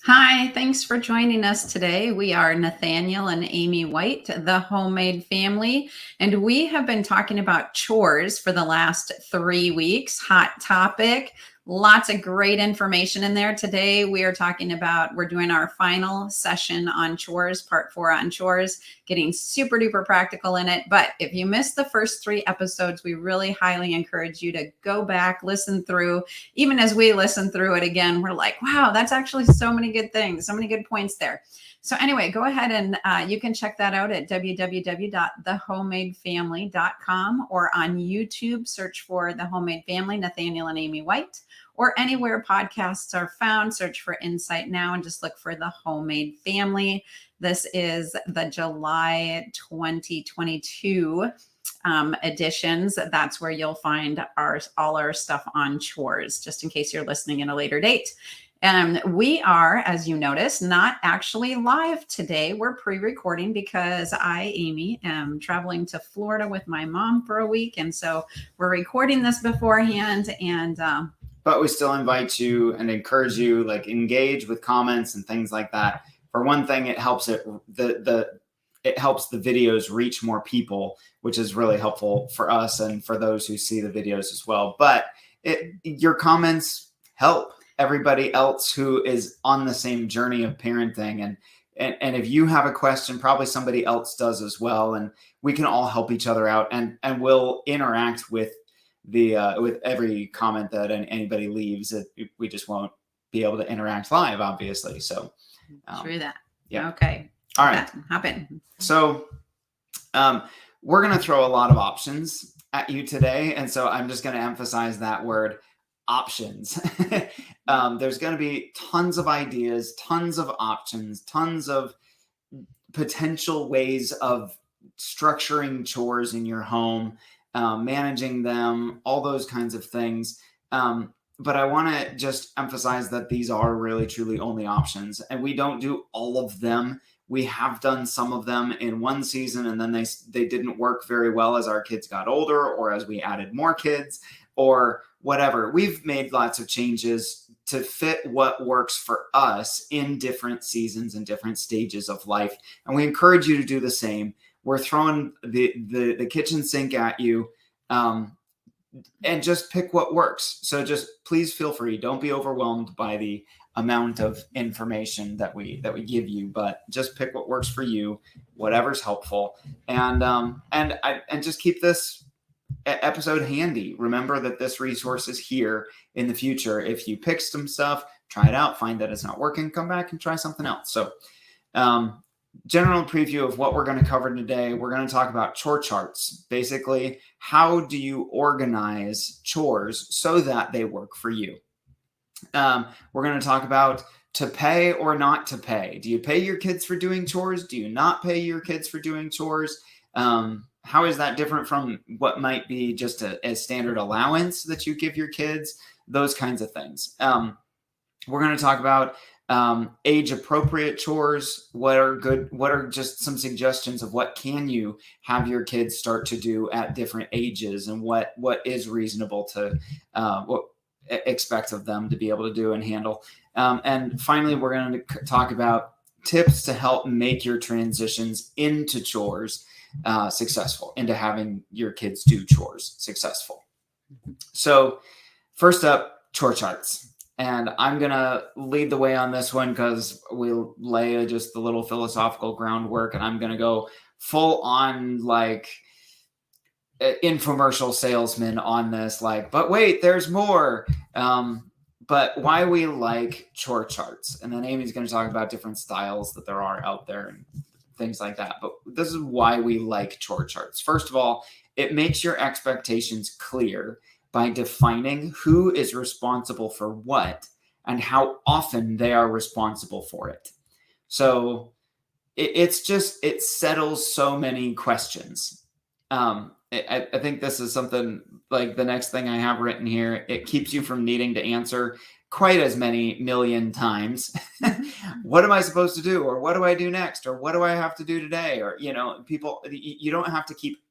Hi, thanks for joining us today. We are Nathaniel and Amy White, the Homemade Family, and we have been talking about chores for the last 3 weeks. Hot topic. Lots of great information in there. Today, we're doing our final session on chores, part 4 on chores, getting super duper practical in it. But if you missed the first 3 episodes, we really highly encourage you to go back, listen through. Even as we listen through it again, we're like, wow, that's actually so many good things, so many good points there. So anyway, go ahead and you can check that out at www.thehomemadefamily.com or on YouTube, search for The Homemade Family, Nathaniel and Amy White, or anywhere podcasts are found, search for Insight Now and just look for The Homemade Family. This is the July 2022 editions. That's where you'll find all our stuff on chores, just in case you're listening in a later date. We are, as you notice, not actually live today. We're pre-recording because I, Amy, am traveling to Florida with my mom for a week. And so we're recording this beforehand. But we still invite you and encourage you, like, engage with comments and things like that. For one thing, it helps it helps the videos reach more people, which is really helpful for us and for those who see the videos as well. But your comments help everybody else who is on the same journey of parenting. And if you have a question, probably somebody else does as well. And we can all help each other out, and we'll interact with with every comment that anybody leaves. We just won't be able to interact live, obviously. So true that. Yeah. Okay. All right. Hop in. So we're going to throw a lot of options at you today. And so I'm just going to emphasize that word, options. There's going to be tons of ideas, tons of options, tons of potential ways of structuring chores in your home, managing them, all those kinds of things. But I want to just emphasize that these are really, truly only options, and we don't do all of them. We have done some of them in one season, and then they didn't work very well as our kids got older, or as we added more kids, or whatever. We've made lots of changes to fit what works for us in different seasons and different stages of life, and we encourage you to do the same. We're throwing the kitchen sink at you, and just pick what works. So just please feel free. Don't be overwhelmed by the amount of information that we give you, but just pick what works for you, whatever's helpful, and just keep this episode handy. Remember that this resource is here in the future. If you pick some stuff, try it out, find that it's not working, come back and try something else. So general preview of what we're going to cover today. We're going to talk about chore charts. Basically, how do you organize chores so that they work for you? We're going to talk about to pay or not to pay. Do you pay your kids for doing chores? Do you not pay your kids for doing chores? How is that different from what might be just a standard allowance that you give your kids? Those kinds of things. We're going to talk about age appropriate chores. What are just some suggestions of what can you have your kids start to do at different ages, and what is reasonable to expect of them to be able to do and handle. And finally, we're going to talk about tips to help make your transitions into chores successful, into having your kids do chores successful. So first up, chore charts. And I'm going to lead the way on this one because we'll lay just the little philosophical groundwork, and I'm going to go full on like infomercial salesman on this, like, but wait, there's more. But why we like chore charts. And then Amy's going to talk about different styles that there are out there and things like that. But this is why we like chore charts. First of all, it makes your expectations clear by defining who is responsible for what and how often they are responsible for it. So it settles so many questions. I think this is something like the next thing I have written here. It keeps you from needing to answer quite as many million times. What am I supposed to do? Or what do I do next? Or what do I have to do today? Or, people, you don't have to keep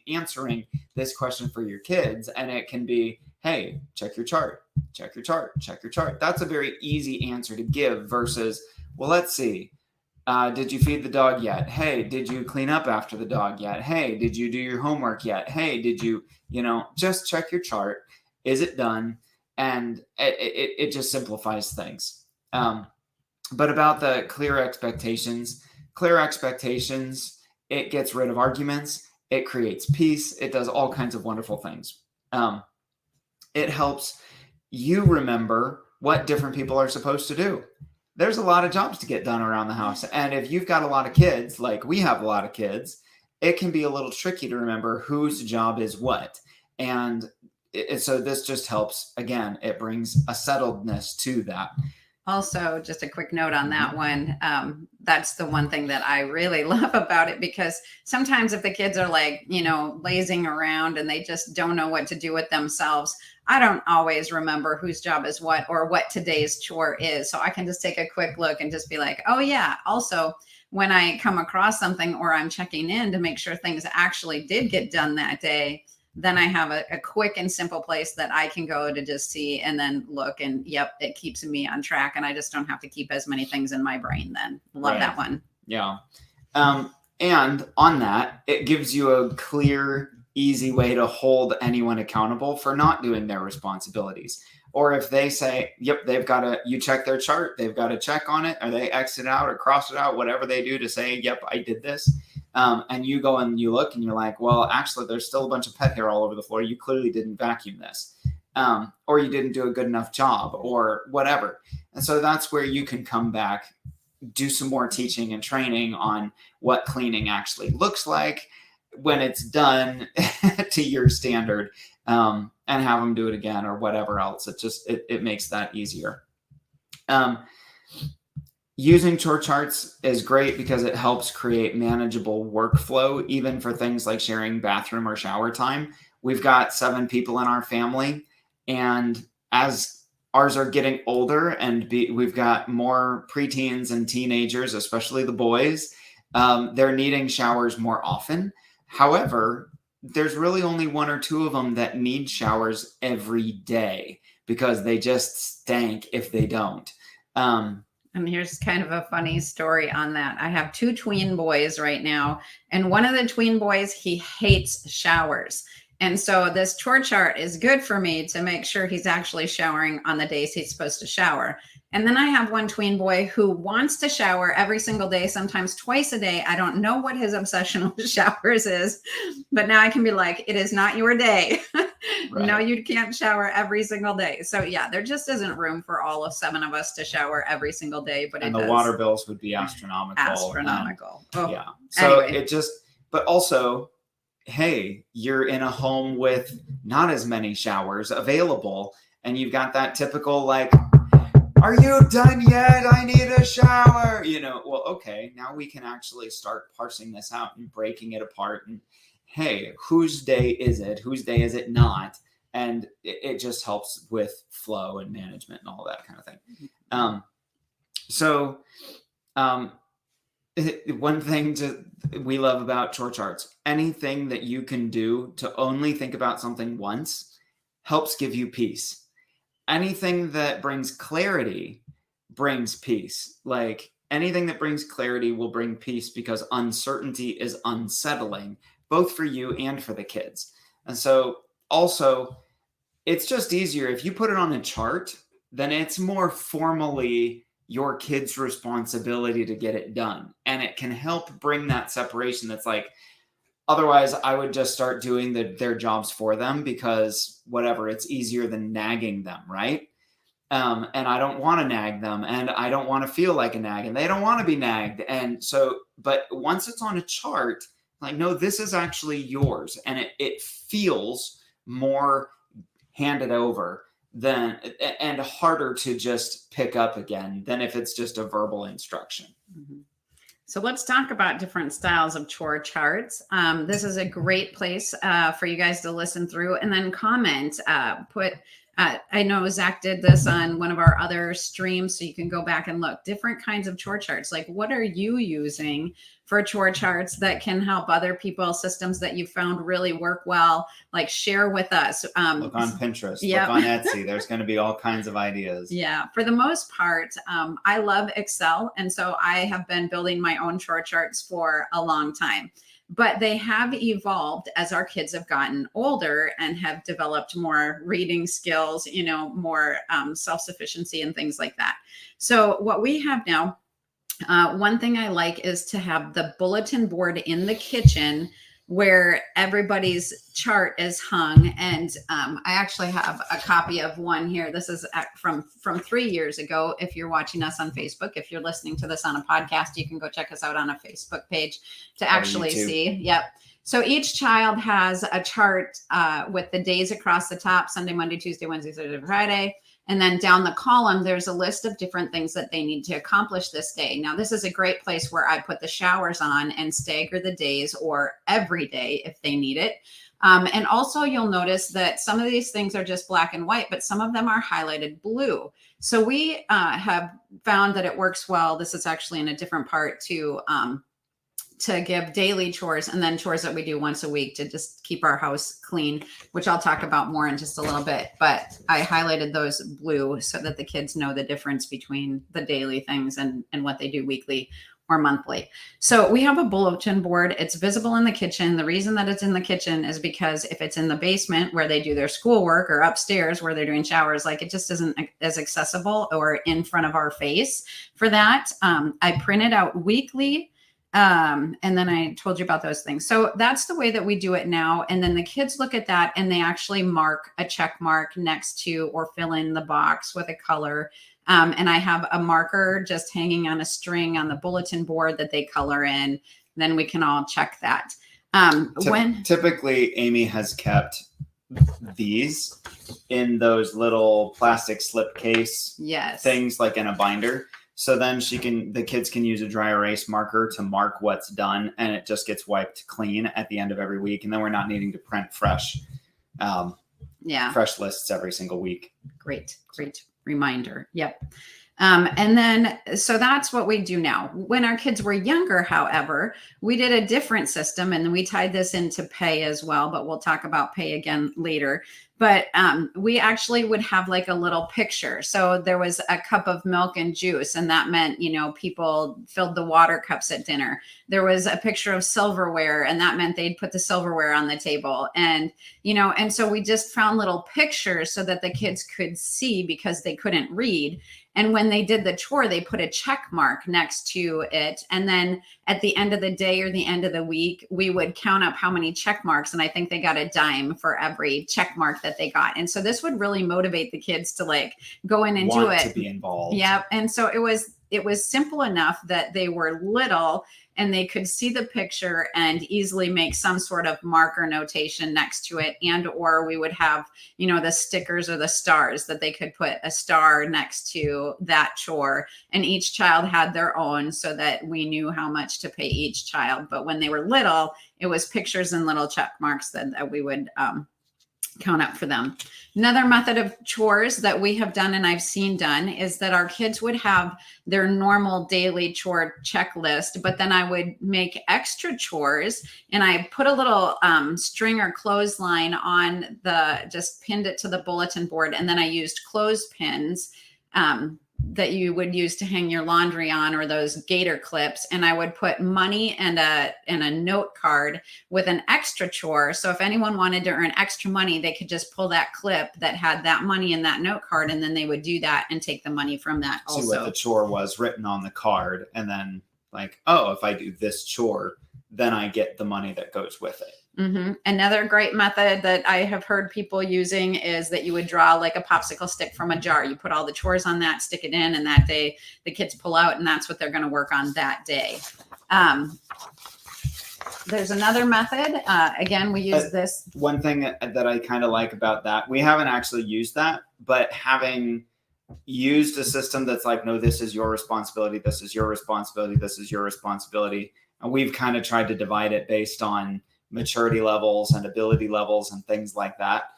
answering this question for your kids. And it can be, hey, check your chart, check your chart, check your chart. That's a very easy answer to give versus, well, let's see. Did you feed the dog yet? Hey, did you clean up after the dog yet? Hey, did you do your homework yet? Hey, did you, just check your chart. Is it done? And it just simplifies things. But about the clear expectations, it gets rid of arguments. It creates peace. It does all kinds of wonderful things. It helps you remember what different people are supposed to do. There's a lot of jobs to get done around the house. And if you've got a lot of kids, like we have a lot of kids, it can be a little tricky to remember whose job is what. And so this just helps. Again, it brings a settledness to that. Also, just a quick note on that one. That's the one thing that I really love about it, because sometimes if the kids are like, lazing around and they just don't know what to do with themselves, I don't always remember whose job is what or what today's chore is. So I can just take a quick look and just be like, oh yeah. Also, when I come across something or I'm checking in to make sure things actually did get done that day, then I have a quick and simple place that I can go to just see and then look, and yep, it keeps me on track, and I just don't have to keep as many things in my brain then. Love that one. Yeah. And on that, it gives you a clear, easy way to hold anyone accountable for not doing their responsibilities. Or if they say, yep, you check their chart, they've got to check on it, or they exit out or cross it out, whatever they do to say, yep, I did this. And you go and you look and you're like, well, actually, there's still a bunch of pet hair all over the floor. You clearly didn't vacuum this, or you didn't do a good enough job, or whatever. And so that's where you can come back, do some more teaching and training on what cleaning actually looks like when it's done to your standard, and have them do it again or whatever else. It makes that easier. Using chore charts is great because it helps create manageable workflow, even for things like sharing bathroom or shower time. We've got 7 people in our family, and as ours are getting older and we've got more preteens and teenagers, especially the boys, they're needing showers more often. However, there's really only 1 or 2 of them that need showers every day because they just stank if they don't. And here's kind of a funny story on that. I have 2 tween boys right now, and one of the tween boys, he hates showers. And so this chore chart is good for me to make sure he's actually showering on the days he's supposed to shower. And then I have one tween boy who wants to shower every single day, sometimes twice a day. I don't know what his obsession with showers is, but now I can be like, it is not your day. Right. No, you can't shower every single day. So yeah, there just isn't room for all of 7 of us to shower every single day. But the water bills would be astronomical. Yeah. So anyway. But also, hey, you're in a home with not as many showers available, and you've got that typical like, are you done yet? I need a shower. Well, okay, now we can actually start parsing this out and breaking it apart. And hey, whose day is it? Whose day is it not? And it just helps with flow and management and all that kind of thing. One thing we love about chore charts, anything that you can do to only think about something once helps give you peace. Anything that brings clarity brings peace. Like anything that brings clarity will bring peace, because uncertainty is unsettling, both for you and for the kids. And so also, it's just easier if you put it on a chart, then it's more formally your kid's responsibility to get it done. And it can help bring that separation that's like, otherwise I would just start doing their jobs for them because whatever, it's easier than nagging them, right? And I don't want to nag them, and I don't want to feel like a nag, and they don't want to be nagged. And so, but once it's on a chart, like, no, this is actually yours. And it feels more handed over and harder to just pick up again than if it's just a verbal instruction. Mm-hmm. So let's talk about different styles of chore charts. This is a great place for you guys to listen through and then comment. I know Zach did this on one of our other streams, so you can go back and look. Different kinds of chore charts. Like, what are you using for chore charts that can help other people, systems that you found really work well, like share with us. Look on Pinterest, Yep. look on Etsy. There's going to be all kinds of ideas. Yeah, for the most part, I love Excel. And so I have been building my own chore charts for a long time. But they have evolved as our kids have gotten older and have developed more reading skills, more self-sufficiency and things like that. So what we have now, one thing I like is to have the bulletin board in the kitchen where everybody's chart is hung. And I actually have a copy of one here. This is from 3 years ago. If you're watching us on Facebook, if you're listening to this on a podcast, you can go check us out on a Facebook page to actually see. Yep. So each child has a chart with the days across the top: Sunday, Monday, Tuesday, Wednesday, Thursday, Friday. And then down the column, there's a list of different things that they need to accomplish this day. Now, this is a great place where I put the showers on and stagger the days, or every day if they need it. And also you'll notice that some of these things are just black and white, but some of them are highlighted blue. So we have found that it works well. This is actually in a different part to give daily chores and then chores that we do once a week to just keep our house clean, which I'll talk about more in just a little bit. But I highlighted those blue so that the kids know the difference between the daily things and what they do weekly or monthly. So we have a bulletin board. It's visible in the kitchen. The reason that it's in the kitchen is because if it's in the basement where they do their schoolwork, or upstairs where they're doing showers, like, it just isn't as accessible or in front of our face for that. I print it out weekly. And then I told you about those things. So that's the way that we do it now. And then the kids look at that and they actually mark a check mark next to, or fill in the box with a color. And I have a marker just hanging on a string on the bulletin board that they color in. Then we can all check that. Typically Amy has kept these in those little plastic slip case things, like in a binder. So then the kids can use a dry erase marker to mark what's done, and it just gets wiped clean at the end of every week. And then we're not needing to print fresh lists every single week. Great reminder. Yep. And then, so that's what we do now. When our kids were younger, however, we did a different system, and we tied this into pay as well, but we'll talk about pay again later. But we actually would have like a little picture. So there was a cup of milk and juice, and that meant, people filled the water cups at dinner. There was a picture of silverware, and that meant they'd put the silverware on the table. And, and so we just found little pictures so that the kids could see, because they couldn't read. And when they did the chore, they put a check mark next to it. And then at the end of the day or the end of the week, we would count up how many check marks. And I think they got a dime for every check mark that they got. And so this would really motivate the kids to go in and do it. To be involved. Yeah. And so it was simple enough that they were little and they could see the picture and easily make some sort of marker notation next to it. And, or we would have, the stickers or the stars that they could put a star next to that chore, and each child had their own so that we knew how much to pay each child. But when they were little, it was pictures and little check marks that we would, count up for them. Another method of chores that we have done and I've seen done is that our kids would have their normal daily chore checklist, but then I would make extra chores, and I put a little string or clothesline on just pinned it to the bulletin board. And then I used clothespins that you would use to hang your laundry on, or those gator clips. And I would put money and a note card with an extra chore. So if anyone wanted to earn extra money, they could just pull that clip that had that money and that note card. And then they would do that and take the money from that also. See what the chore was written on the card. And then if I do this chore, then I get the money that goes with it. Mm-hmm. Another great method that I have heard people using is that you would draw like a popsicle stick from a jar. You put all the chores on that, stick it in, and that day the kids pull out, and that's what they're going to work on that day. There's another method. Again, we use this. One thing that I kind of like about that, we haven't actually used that, but having used a system that's like, no, this is your responsibility, this is your responsibility, this is your responsibility. And we've kind of tried to divide it based on maturity levels and ability levels and things like that.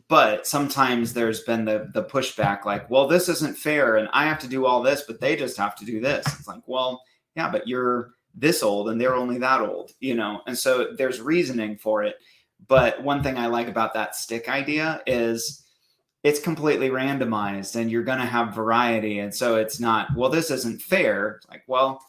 But sometimes there's been the pushback, like, well, this isn't fair and I have to do all this, but they just have to do this. It's like, well, yeah, but you're this old and they're only that old, and so there's reasoning for it. But one thing I like about that stick idea is it's completely randomized and you're going to have variety. And so it's not, well, this isn't fair. It's like, well,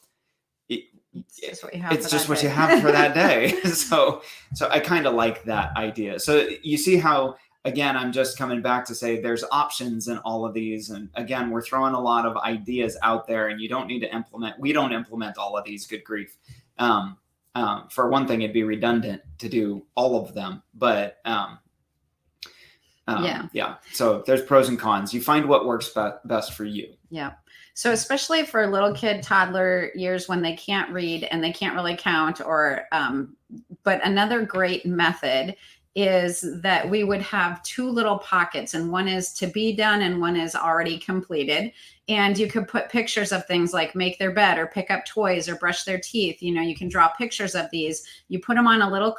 it's just what you have, it's just what you have for that day. So I kind of like that idea. So you see how, again, I'm just coming back to say there's options in all of these. And again, we're throwing a lot of ideas out there and you don't need to implement. We don't implement all of these, good grief. For one thing, it'd be redundant to do all of them, but yeah. So there's pros and cons. You find what works best for you. Yeah. So especially for little kid, toddler years when they can't read and they can't really count but another great method is that we would have two little pockets, and one is to be done and one is already completed. And you could put pictures of things like make their bed or pick up toys or brush their teeth. You can draw pictures of these. You put them on a little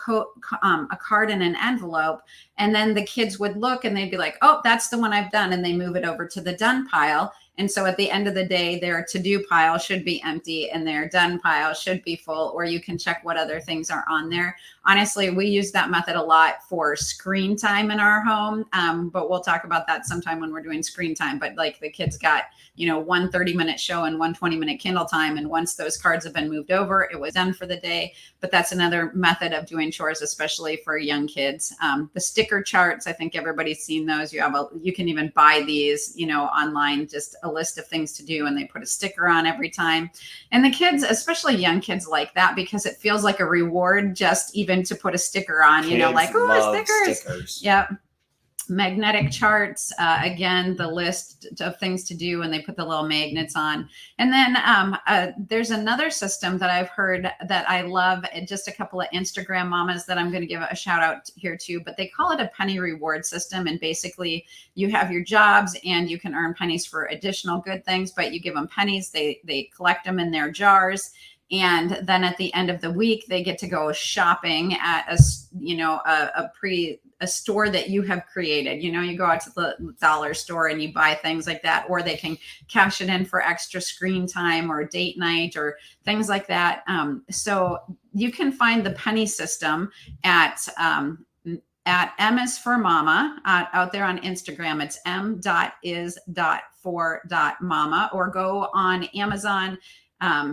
a card in an envelope, and then the kids would look and they'd be like, oh, that's the one I've done. And they move it over to the done pile. And so at the end of the day, their to-do pile should be empty and their done pile should be full, or you can check what other things are on there. Honestly, we use that method a lot for screen time in our home, but we'll talk about that sometime when we're doing screen time. But like the kids got, one 30-minute show and one 20-minute Kindle time. And once those cards have been moved over, it was done for the day. But that's another method of doing chores, especially for young kids. The sticker charts, I think everybody's seen those. You can even buy these, online, just a list of things to do, and they put a sticker on every time. And the kids, especially young kids, like that because it feels like a reward just even to put a sticker on, like, oh, stickers. Yep. Magnetic charts, again, the list of things to do, and they put the little magnets on. And then there's another system that I've heard that I love, just a couple of Instagram mamas that I'm going to give a shout out here to, but they call it a penny reward system. And basically you have your jobs and you can earn pennies for additional good things, but you give them pennies, they collect them in their jars. And then at the end of the week, they get to go shopping at a store that you have created. You go out to the dollar store and you buy things like that, or they can cash it in for extra screen time or date night or things like that. So you can find the penny system at M is for Mama out there on Instagram. It's m.is.for.mama, or go on Amazon.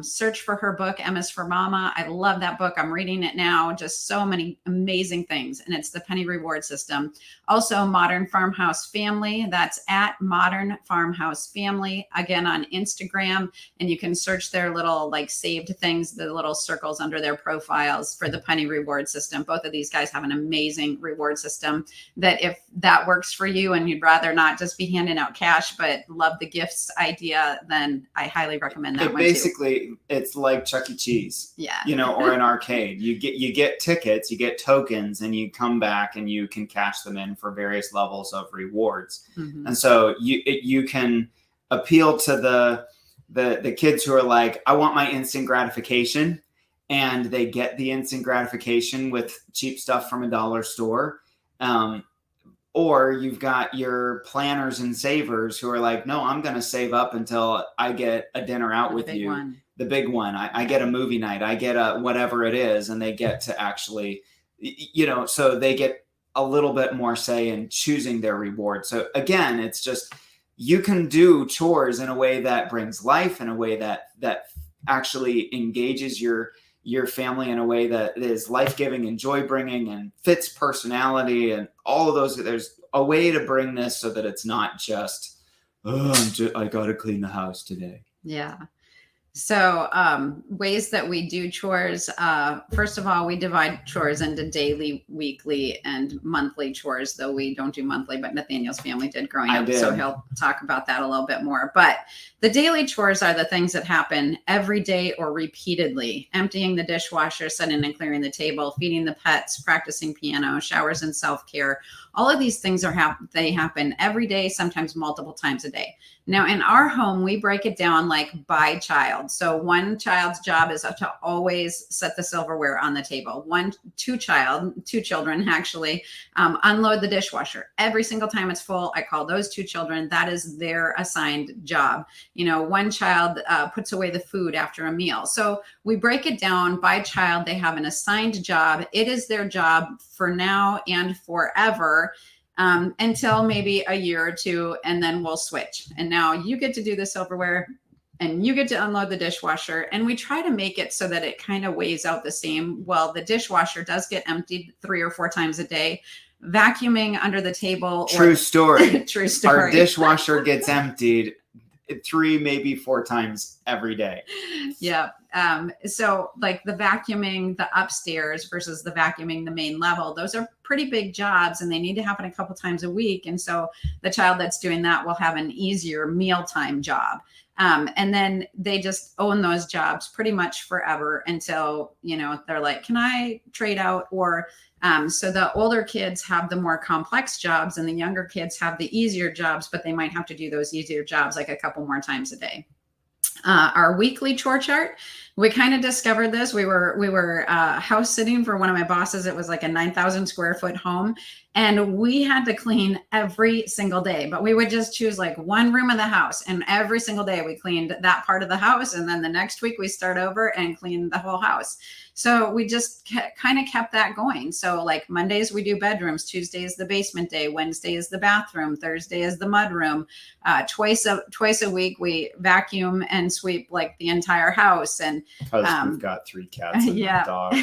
Search for her book, M is for Mama. I love that book. I'm reading it now. Just so many amazing things. And it's the penny reward system. Also, Modern Farmhouse Family. That's at Modern Farmhouse Family. Again, on Instagram. And you can search their little saved things, the little circles under their profiles for the penny reward system. Both of these guys have an amazing reward system that if that works for you and you'd rather not just be handing out cash, but love the gifts idea, then I highly recommend that one too. It's like Chuck E. Cheese, yeah, or an arcade. You get tickets, you get tokens, and you come back and you can cash them in for various levels of rewards. Mm-hmm. And so you can appeal to the kids who are like, I want my instant gratification, and they get the instant gratification with cheap stuff from a dollar store. Or you've got your planners and savers who are like, no, I'm going to save up until I get a dinner out with you. The big one. I get a movie night. I get a whatever it is. And they get to actually, so they get a little bit more say in choosing their reward. So again, it's just, you can do chores in a way that brings life, in a way that actually engages your family in a way that is life-giving and joy-bringing and fits personality and all of those. There's a way to bring this so that it's not just, I got to clean the house today. Yeah. So ways that we do chores. First of all, we divide chores into daily, weekly, and monthly chores, though we don't do monthly, but Nathaniel's family did growing up. So he'll talk about that a little bit more. But the daily chores are the things that happen every day or repeatedly. Emptying the dishwasher, setting and clearing the table, feeding the pets, practicing piano, showers and self-care. All of these things they happen every day, sometimes multiple times a day. Now, in our home, we break it down by child. child. So one child's job is to always set the silverware on the table. Two children actually unload the dishwasher. Every single time it's full, I call those two children. That is their assigned job. One child puts away the food after a meal. So we break it down by child. They have an assigned job. It is their job for now and forever. Until maybe a year or two, and then we'll switch. And now you get to do the silverware and you get to unload the dishwasher. And we try to make it so that it kind of weighs out the same. Well, the dishwasher does get emptied 3 or 4 times a day. Vacuuming under the table. True story. True story. Our dishwasher gets emptied 3, maybe 4 times every day. Yeah. So like the vacuuming the upstairs versus the vacuuming the main level, those are pretty big jobs and they need to happen a couple times a week. And so the child that's doing that will have an easier mealtime job. And then they just own those jobs pretty much forever until, they're like, can I trade out? Or so the older kids have the more complex jobs and the younger kids have the easier jobs, but they might have to do those easier jobs like a couple more times a day. Our weekly chore chart, we kind of discovered this. We were house sitting for one of my bosses. It was like a 9,000 square foot home. And we had to clean every single day, but we would just choose like one room of the house. And every single day we cleaned that part of the house. And then the next week we start over and clean the whole house. So we just kind of kept that going. So like Mondays we do bedrooms, Tuesday is the basement day, Wednesday is the bathroom, Thursday is the mud room. Twice a week we vacuum and sweep like the entire house. And because we've got 3 cats and a dog.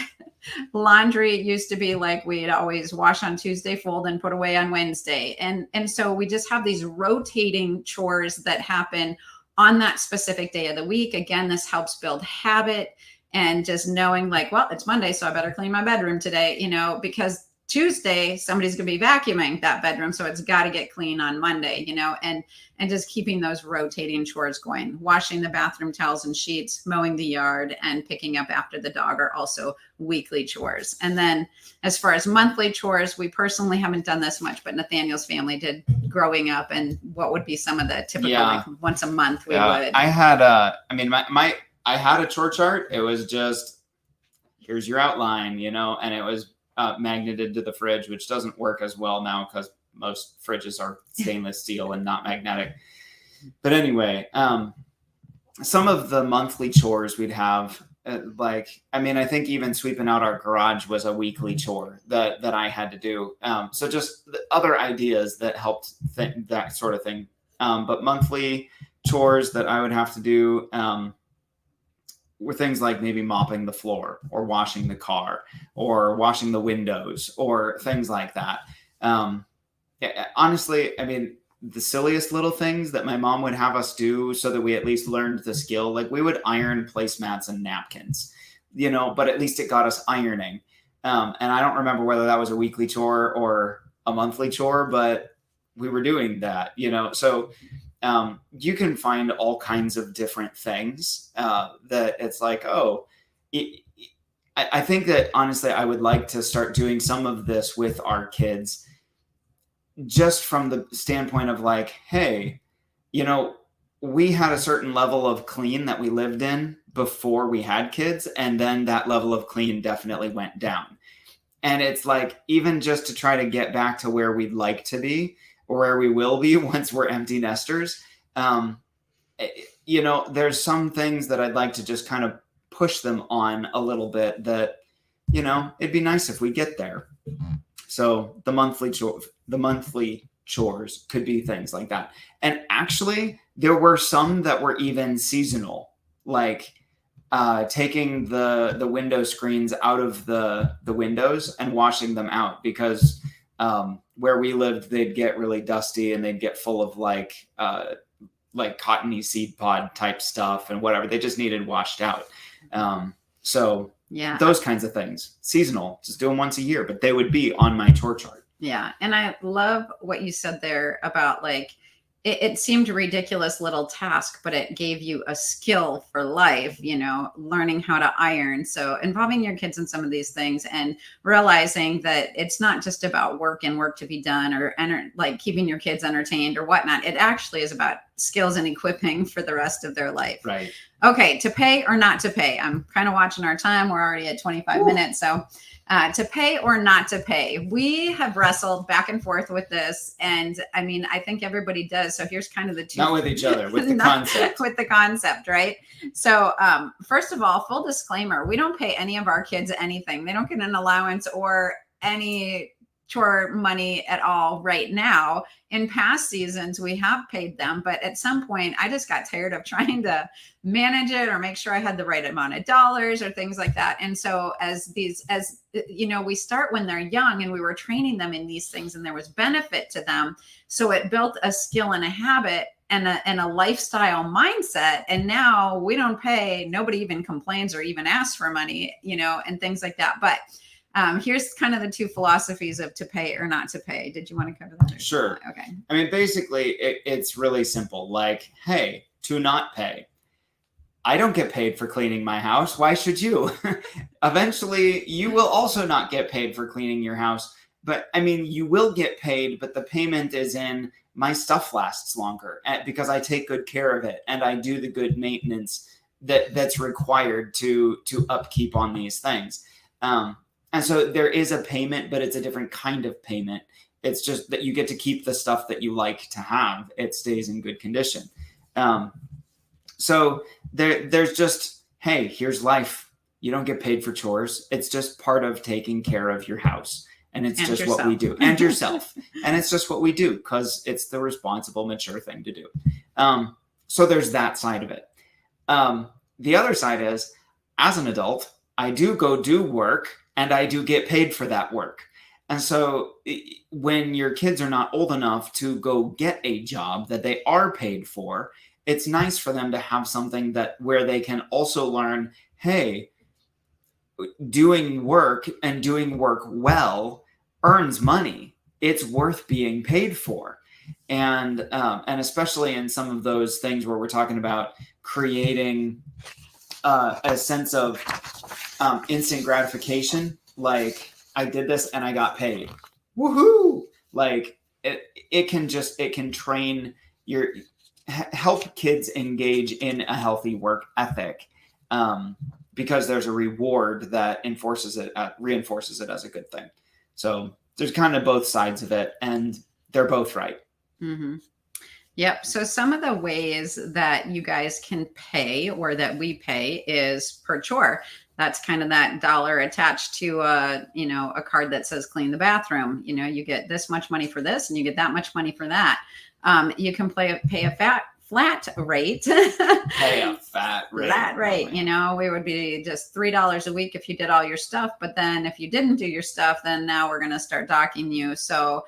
Laundry used to be like we'd always wash on Tuesday, fold and put away on Wednesday. And so we just have these rotating chores that happen on that specific day of the week. Again, this helps build habit and just knowing like, well, it's Monday, so I better clean my bedroom today, because Tuesday somebody's going to be vacuuming that bedroom. So it's got to get clean on Monday, and just keeping those rotating chores going. Washing the bathroom towels and sheets, mowing the yard, and picking up after the dog are also weekly chores. And then as far as monthly chores, we personally haven't done this much, but Nathaniel's family did growing up. And what would be some of the typical like once a month we would? I had I had a chore chart. It was just, here's your outline, and it was magneted to the fridge, which doesn't work as well now because most fridges are stainless steel and not magnetic. But anyway, some of the monthly chores we'd have, I think even sweeping out our garage was a weekly chore that I had to do. So just the other ideas that helped that sort of thing. But monthly chores that I would have to do were things like maybe mopping the floor or washing the car or washing the windows or things like that. Honestly, the silliest little things that my mom would have us do so that we at least learned the skill, like we would iron placemats and napkins, but at least it got us ironing. And I don't remember whether that was a weekly chore or a monthly chore, but we were doing that, so you can find all kinds of different things that it's like, I think that honestly, I would like to start doing some of this with our kids, just from the standpoint of like, hey, we had a certain level of clean that we lived in before we had kids. And then that level of clean definitely went down. And it's like, even just to try to get back to where we'd like to be, or where we will be once we're empty nesters. There's some things that I'd like to just kind of push them on a little bit that, it'd be nice if we get there. So the monthly chores could be things like that. And actually there were some that were even seasonal, like taking the window screens out of the windows and washing them out, because where we lived, they'd get really dusty and they'd get full of like cottony seed pod type stuff and whatever. They just needed washed out. So yeah, those kinds of things, seasonal, just do them once a year, but they would be on my chore chart. Yeah. And I love what you said there about like, it seemed a ridiculous little task, but it gave you a skill for life, learning how to iron. So involving your kids in some of these things and realizing that it's not just about work and work to be done or like keeping your kids entertained or whatnot. It actually is about skills and equipping for the rest of their life. Right. Okay, to pay or not to pay. I'm kind of watching our time. We're already at 25 minutes. So to pay or not to pay. We have wrestled back and forth with this. And I mean, I think everybody does. So here's kind of the two. Not with each other, with the concept. With the concept, right? So first of all, full disclaimer, we don't pay any of our kids anything. They don't get an allowance or any chore money at all right now. In past seasons, we have paid them, but at some point I just got tired of trying to manage it or make sure I had the right amount of dollars or things like that. And so as you know, we start when they're young and we were training them in these things and there was benefit to them. So it built a skill and a habit and a lifestyle mindset. And now we don't pay, nobody even complains or even asks for money, you know, and things like that. But here's kind of the two philosophies of to pay or not to pay. Did you want to cover that? Sure. Okay. I mean, basically, it's really simple. Like, hey, to not pay. I don't get paid for cleaning my house. Why should you? Eventually, you will also not get paid for cleaning your house. But I mean, you will get paid, but the payment is in my stuff lasts longer because I take good care of it and I do the good maintenance that's required to upkeep on these things. And so there is a payment, but it's a different kind of payment. It's just that you get to keep the stuff that you like to have. It stays in good condition. So there's just, hey, here's life. You don't get paid for chores. It's just part of taking care of your house. And it's just what we do. And yourself. And it's just what we do because it's the responsible, mature thing to do. So there's that side of it. The other side is, as an adult, I do go do work and I do get paid for that work. And so when your kids are not old enough to go get a job that they are paid for, it's nice for them to have something where they can also learn, hey, doing work and doing work well earns money. It's worth being paid for. And especially in some of those things where we're talking about creating a sense of instant gratification, like I did this and I got paid. Woohoo! Like it can train help kids engage in a healthy work ethic because there's a reward that reinforces it as a good thing. So there's kind of both sides of it, and they're both right. Mm-hmm. Yep. So some of the ways that you guys can pay or that we pay is per chore. That's kind of that dollar attached to a card that says clean the bathroom. You know, you get this much money for this and you get that much money for that. You can pay a flat rate. Pay a fat rate. Flat rate. You know, we would be just $3 a week if you did all your stuff. But then if you didn't do your stuff, then now we're going to start docking you. So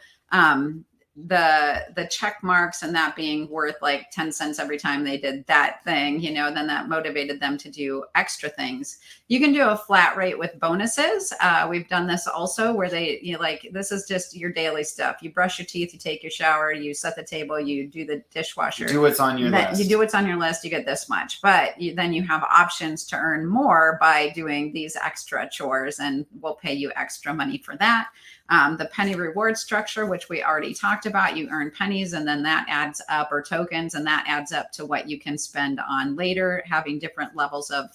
the check marks and that being worth like 10 cents every time they did that thing, you know, then that motivated them to do extra things. You can do a flat rate with bonuses. We've done this also where this is just your daily stuff. You brush your teeth, you take your shower, you set the table, you do the dishwasher. Do what's on your list. You do what's on your list, you get this much. But then you have options to earn more by doing these extra chores, and we'll pay you extra money for that. The penny reward structure, which we already talked about, you earn pennies and then that adds up, or tokens, and that adds up to what you can spend on later, having different levels of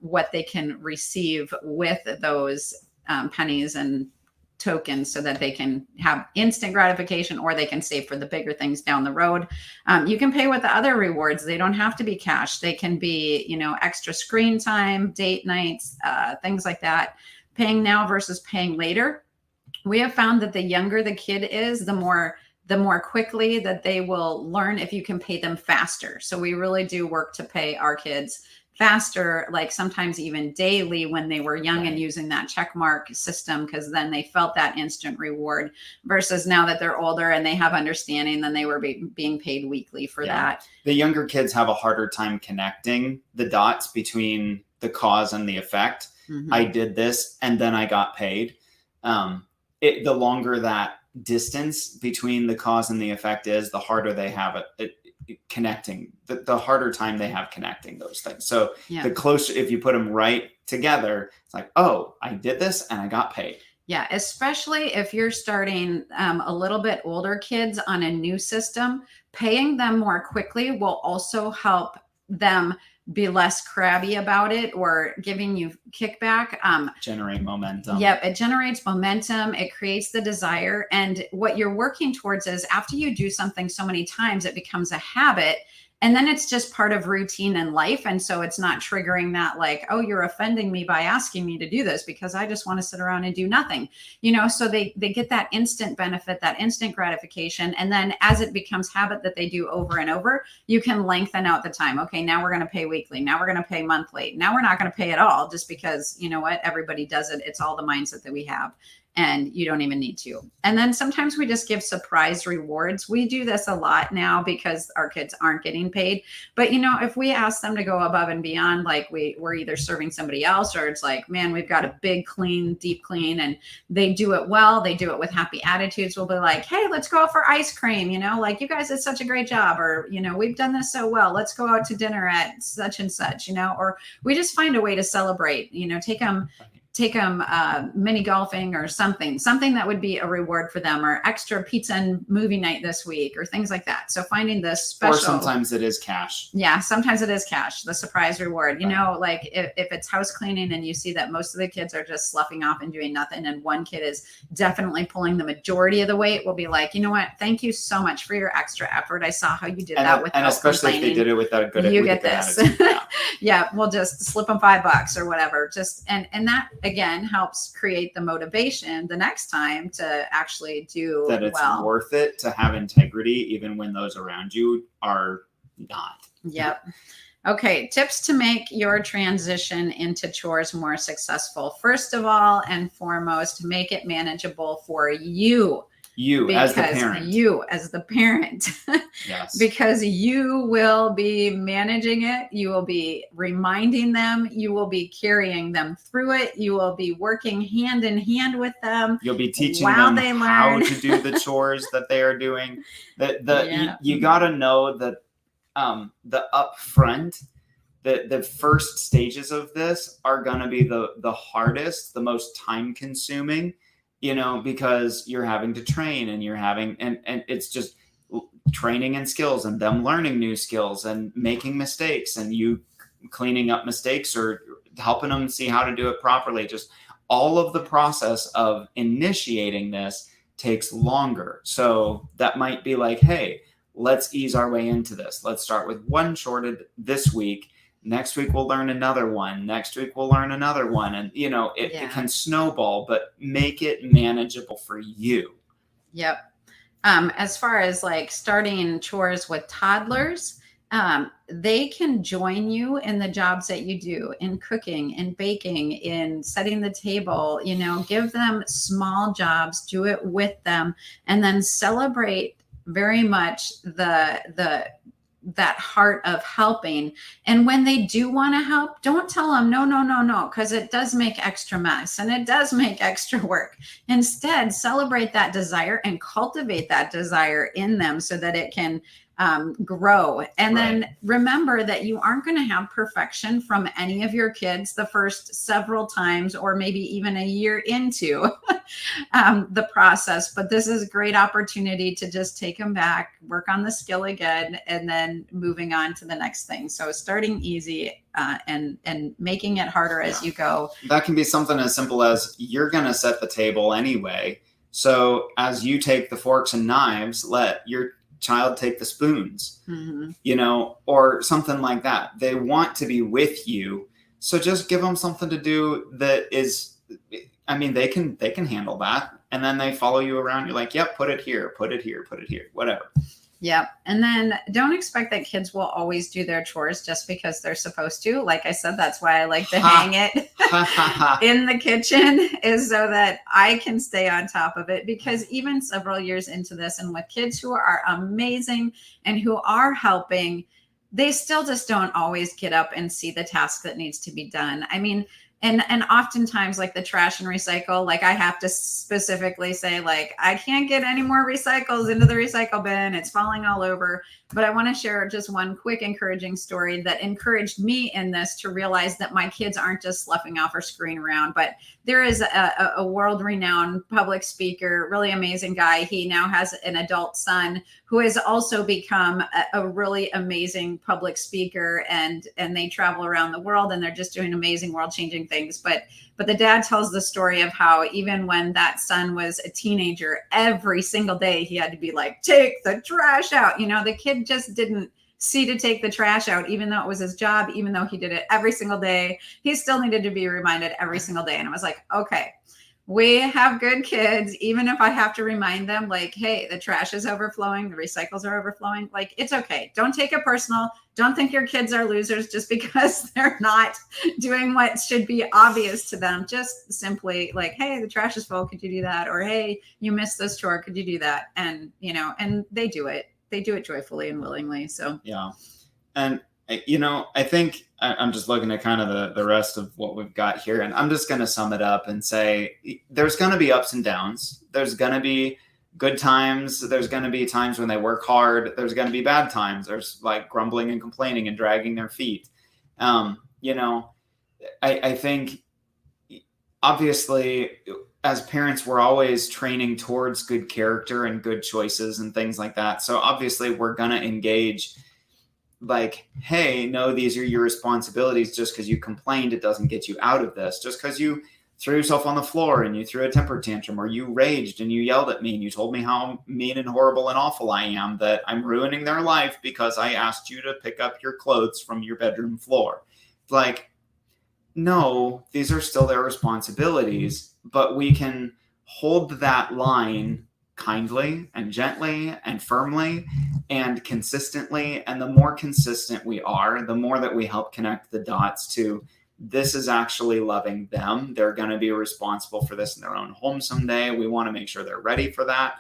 what they can receive with those pennies and tokens so that they can have instant gratification or they can save for the bigger things down the road. You can pay with the other rewards. They don't have to be cash. They can be, extra screen time, date nights, things like that. Paying now versus paying later. We have found that the younger the kid is, the more quickly that they will learn if you can pay them faster. So we really do work to pay our kids faster, like sometimes even daily when they were young, and using that check mark system, because then they felt that instant reward, versus now that they're older and they have understanding, then they were being paid weekly for that. The younger kids have a harder time connecting the dots between the cause and the effect. Mm-hmm. I did this and then I got paid. The longer that distance between the cause and the effect is, the harder they have it connecting, the harder time they have connecting those things. So the closer, if you put them right together, it's like, oh, I did this and I got paid. Yeah, especially if you're starting a little bit older kids on a new system, paying them more quickly will also help them be less crabby about it or giving you kickback. Generate momentum. Yep, it generates momentum, it creates the desire. And what you're working towards is after you do something so many times, it becomes a habit. And then it's just part of routine in life. And so it's not triggering that, like, oh, you're offending me by asking me to do this because I just want to sit around and do nothing. So they get that instant benefit, that instant gratification. And then as it becomes habit that they do over and over, you can lengthen out the time. Okay, now we're going to pay weekly. Now we're going to pay monthly. Now we're not going to pay at all just because, you know what, everybody does it. It's all the mindset that we have. And you don't even need to. And then sometimes we just give surprise rewards. We do this a lot now because our kids aren't getting paid. But if we ask them to go above and beyond, like we're either serving somebody else, or it's like, man, we've got a big clean, deep clean, and they do it well. They do it with happy attitudes. We'll be like, hey, let's go out for ice cream. Like, you guys did such a great job. Or, we've done this so well. Let's go out to dinner at such and such, or we just find a way to celebrate, take them mini golfing or something that would be a reward for them, or extra pizza and movie night this week, or things like that. So finding this special, or sometimes it is cash. Yeah, sometimes it is cash, the surprise reward. Like if it's house cleaning and you see that most of the kids are just sloughing off and doing nothing, and one kid is definitely pulling the majority of the weight, we'll be like, you know what? Thank you so much for your extra effort. I saw how you did that without and especially complaining. If they did it without a good, you get this. Yeah, we'll just slip them $5 or whatever. Just and that again helps create the motivation the next time to actually do that. It's well. Worth it to have integrity even when those around you are not. Yep. Okay, tips to make your transition into chores more successful. First of all and foremost, make it manageable for you. As the parent. You as the parent. Yes. Because you will be managing it. You will be reminding them. You will be carrying them through it. You will be working hand in hand with them. You'll be teaching them how to do the chores that they are doing. You got to know that the upfront, the first stages of this are going to be the hardest, the most time consuming. Because you're having to train and you're having, and it's just training and skills and them learning new skills and making mistakes and you cleaning up mistakes or helping them see how to do it properly. Just all of the process of initiating this takes longer. So that might be like, hey, let's ease our way into this. Let's start with one chore this week. Next week, we'll learn another one. Next week, we'll learn another one. And, it can snowball, but make it manageable for you. Yep. As far as like starting chores with toddlers, they can join you in the jobs that you do, in cooking, in baking, in setting the table. Give them small jobs, do it with them, and then celebrate very much that heart of helping. And when they do want to help, don't tell them no, because it does make extra mess and it does make extra work. Instead, celebrate that desire and cultivate that desire in them so that it can grow. And then remember that you aren't going to have perfection from any of your kids the first several times, or maybe even a year into the process. But this is a great opportunity to just take them back, work on the skill again, and then moving on to the next thing. So starting easy and making it harder as you go. That can be something as simple as you're going to set the table anyway. So as you take the forks and knives, let your child take the spoons, or something like that. They want to be with you. So just give them something to do that is, they can handle that. And then they follow you around. You're like, yep, put it here, whatever. Yep. And then don't expect that kids will always do their chores just because they're supposed to. Like I said, that's why I like to hang it in the kitchen, is so that I can stay on top of it. Because even several years into this, and with kids who are amazing and who are helping, they still just don't always get up and see the task that needs to be done. and oftentimes like the trash and recycle, like I have to specifically say like I can't get any more recycles into the recycle bin, it's falling all over. But I want to share just one quick encouraging story that encouraged me in this to realize that my kids aren't just sloughing off or screwing around. But there is a world-renowned public speaker, really amazing guy. He now has an adult son who has also become a really amazing public speaker, and they travel around the world, and they're just doing amazing world-changing things. But the dad tells the story of how even when that son was a teenager, every single day he had to be like, take the trash out. You know, the kid just didn't see to take the trash out, even though it was his job, even though he did it every single day. He still needed to be reminded every single day. And I was like, okay, we have good kids. Even if I have to remind them, like, hey, the trash is overflowing, the recycles are overflowing, like, it's okay. Don't take it personal. Don't think your kids are losers just because they're not doing what should be obvious to them. Just simply like, hey, the trash is full. Could you do that? Or, hey, you missed this chore. Could you do that? And, you know, and they do it. They do it joyfully and willingly. So, yeah. And, you know, I think I'm just looking at kind of the rest of what we've got here. And I'm just going to sum it up and say there's going to be ups and downs. There's going to be good times. There's going to be times when they work hard. There's going to be bad times. There's like grumbling and complaining and dragging their feet. You know, I think obviously as parents, we're always training towards good character and good choices and things like that. So obviously we're going to engage like, hey, no, these are your responsibilities. Just because you complained, it doesn't get you out of this. Just because you threw yourself on the floor and you threw a temper tantrum, or you raged and you yelled at me and you told me how mean and horrible and awful I am, that I'm ruining their life because I asked you to pick up your clothes from your bedroom floor. Like, no, these are still their responsibilities, but we can hold that line kindly and gently and firmly and consistently. And the more consistent we are, the more that we help connect the dots to this is actually loving them. They're going to be responsible for this in their own home someday. We want to make sure they're ready for that.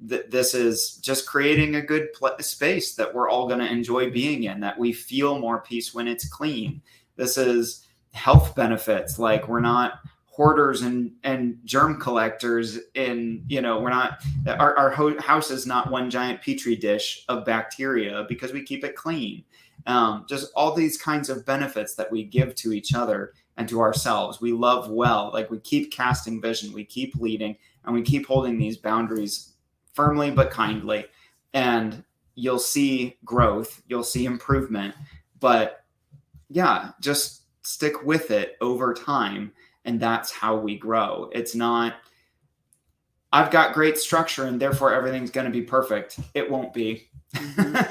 This is just creating a good space that we're all going to enjoy being in, that we feel more peace when it's clean. This is health benefits. Like, we're not hoarders and germ collectors in, you know, we're not, our house is not one giant petri dish of bacteria because we keep it clean. Just all these kinds of benefits that we give to each other and to ourselves. We love well, like we keep casting vision, we keep leading, and we keep holding these boundaries firmly but kindly. And you'll see growth, you'll see improvement, but yeah, just stick with it over time. And that's how we grow. It's not, I've got great structure and therefore everything's going to be perfect. It won't be. mm-hmm.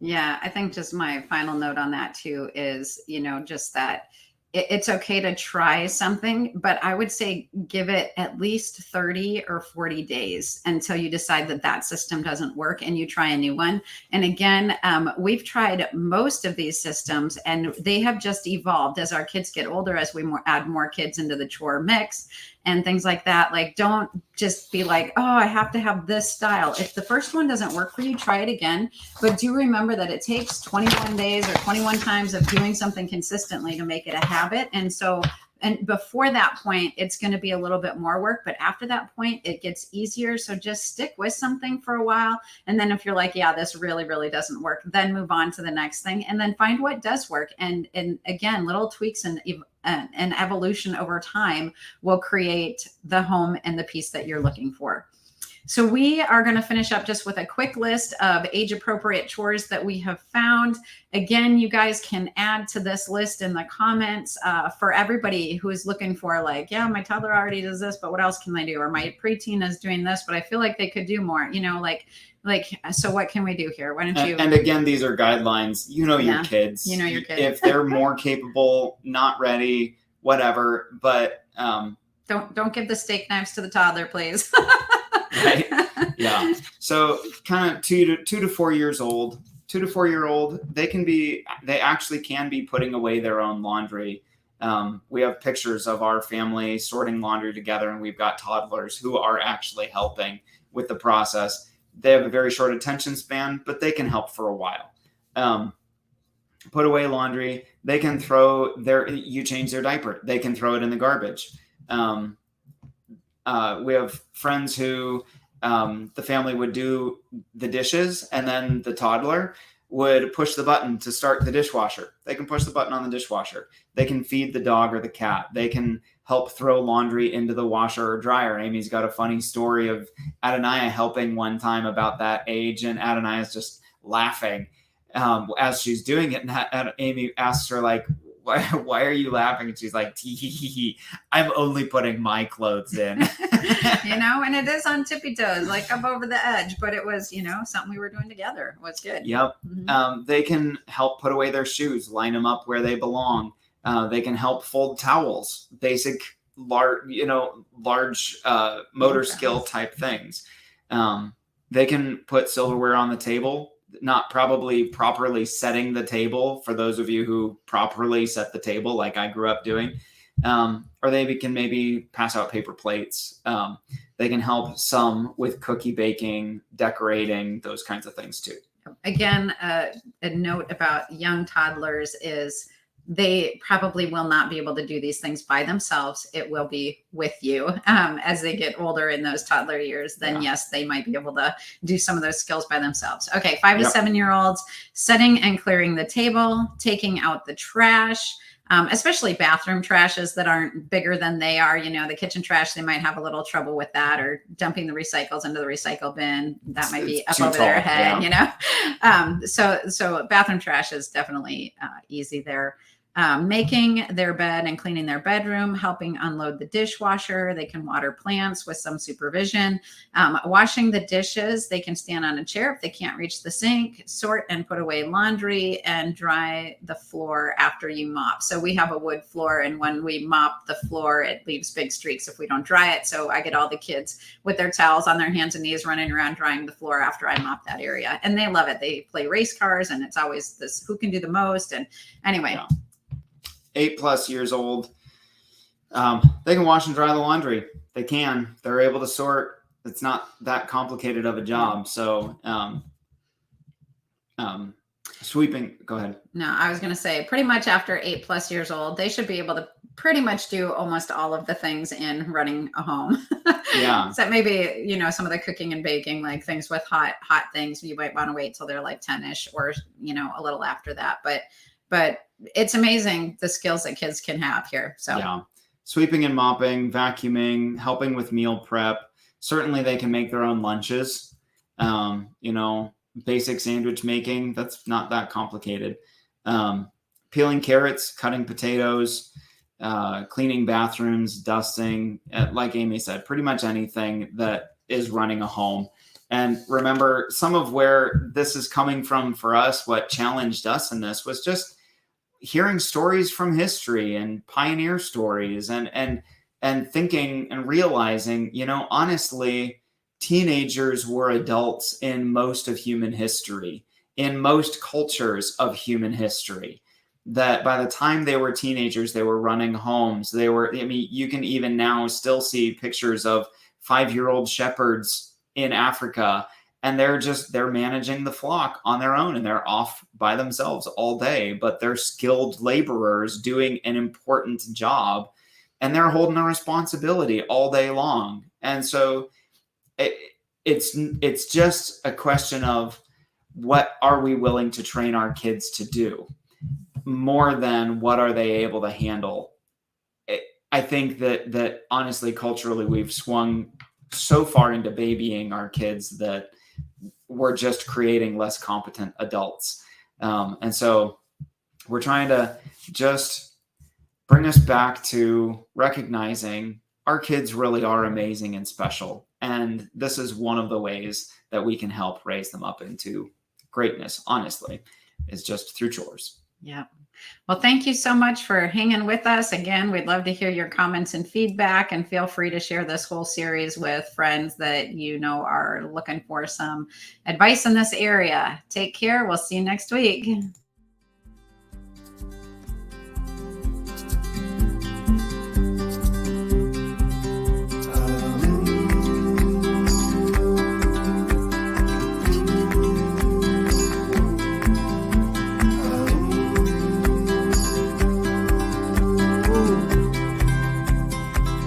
Yeah, I think just my final note on that too is, you know, just that it's okay to try something, but I would say give it at least 30 or 40 days until you decide that that system doesn't work and you try a new one. And again, we've tried most of these systems and they have just evolved as our kids get older, as we add more kids into the chore mix and things like that. Like, don't just be like, oh, I have to have this style. If the first one doesn't work for you, try it again. But do remember that it takes 21 days or 21 times of doing something consistently to make it a habit. And so, and before that point, it's going to be a little bit more work. But after that point, it gets easier. So just stick with something for a while. And then if you're like, yeah, this really, really doesn't work, then move on to the next thing and then find what does work. And again, little tweaks and evolution over time will create the home and the peace that you're looking for. So we are going to finish up just with a quick list of age-appropriate chores that we have found. Again, you guys can add to this list in the comments for everybody who is looking for, like, yeah, my toddler already does this, but what else can they do? Or my preteen is doing this, but I feel like they could do more, you know, like, so what can we do here? Why don't you? And again, these are guidelines. You know, your kids. You know your kids. If they're more capable, not ready, whatever. But don't give the steak knives to the toddler, please. Right? Yeah. So kind of 2 to 4 years old, 2 to 4 year old, they actually can be putting away their own laundry. We have pictures of our family sorting laundry together, and we've got toddlers who are actually helping with the process. They have a very short attention span, but they can help for a while. Put away laundry. They can you change their diaper. They can throw it in the garbage. We have friends who the family would do the dishes, and then the toddler would push the button to start the dishwasher. They can push the button on the dishwasher. They can feed the dog or the cat. They can help throw laundry into the washer or dryer. Amy's got a funny story of Adonai helping one time about that age, and Adonai is just laughing as she's doing it. And Amy asks her, like, why are you laughing? And she's like, tee, I'm only putting my clothes in. And it is on tippy toes, like up over the edge, but it was, something we were doing together. It was good. Yep. Mm-hmm. They can help put away their shoes, line them up where they belong. They can help fold towels, basic, large motor skill type things. They can put silverware on the table, not probably properly setting the table for those of you who properly set the table like I grew up doing. Or they can maybe pass out paper plates. They can help some with cookie baking, decorating, those kinds of things too. Again, a note about young toddlers is they probably will not be able to do these things by themselves. It will be with you. As they get older in those toddler years, then yes, they might be able to do some of those skills by themselves. Okay, 5 to 7 year olds, setting and clearing the table, taking out the trash, especially bathroom trashes that aren't bigger than they are. The kitchen trash, they might have a little trouble with that, or dumping the recycles into the recycle bin. That might be up over their head, So bathroom trash is definitely easy there. Making their bed and cleaning their bedroom, helping unload the dishwasher. They can water plants with some supervision. Washing the dishes, they can stand on a chair if they can't reach the sink, sort and put away laundry, and dry the floor after you mop. So we have a wood floor, and when we mop the floor, it leaves big streaks if we don't dry it. So I get all the kids with their towels on their hands and knees running around drying the floor after I mop that area. And they love it. They play race cars, and it's always this, who can do the most. And anyway. Yeah. 8+ years old, they can wash and dry the laundry. They're able to sort. It's not that complicated of a job. So sweeping, go ahead. No, I was going to say pretty much after 8+ years old, they should be able to pretty much do almost all of the things in running a home. Yeah. So maybe, some of the cooking and baking, like things with hot things, you might want to wait till they're like 10-ish or, a little after that. But it's amazing the skills that kids can have here. So yeah, sweeping and mopping, vacuuming, helping with meal prep. Certainly they can make their own lunches. Basic sandwich making, that's not that complicated. Peeling carrots, cutting potatoes, cleaning bathrooms, dusting, like Amy said, pretty much anything that is running a home. And remember, some of where this is coming from for us, what challenged us in this was just hearing stories from history and pioneer stories and thinking and realizing, honestly, teenagers were adults in most of human history, in most cultures of human history, that by the time they were teenagers, they were running homes. You can even now still see pictures of 5-year-old shepherds in Africa, and they're managing the flock on their own, and they're off by themselves all day, but they're skilled laborers doing an important job, and they're holding a responsibility all day long. And so it's just a question of what are we willing to train our kids to do more than what are they able to handle. I think that honestly, culturally, we've swung so far into babying our kids that we're just creating less competent adults. And so we're trying to just bring us back to recognizing our kids really are amazing and special. And this is one of the ways that we can help raise them up into greatness, honestly, is just through chores. Yeah. Well, thank you so much for hanging with us. Again, we'd love to hear your comments and feedback, and feel free to share this whole series with friends that are looking for some advice in this area. Take care. We'll see you next week.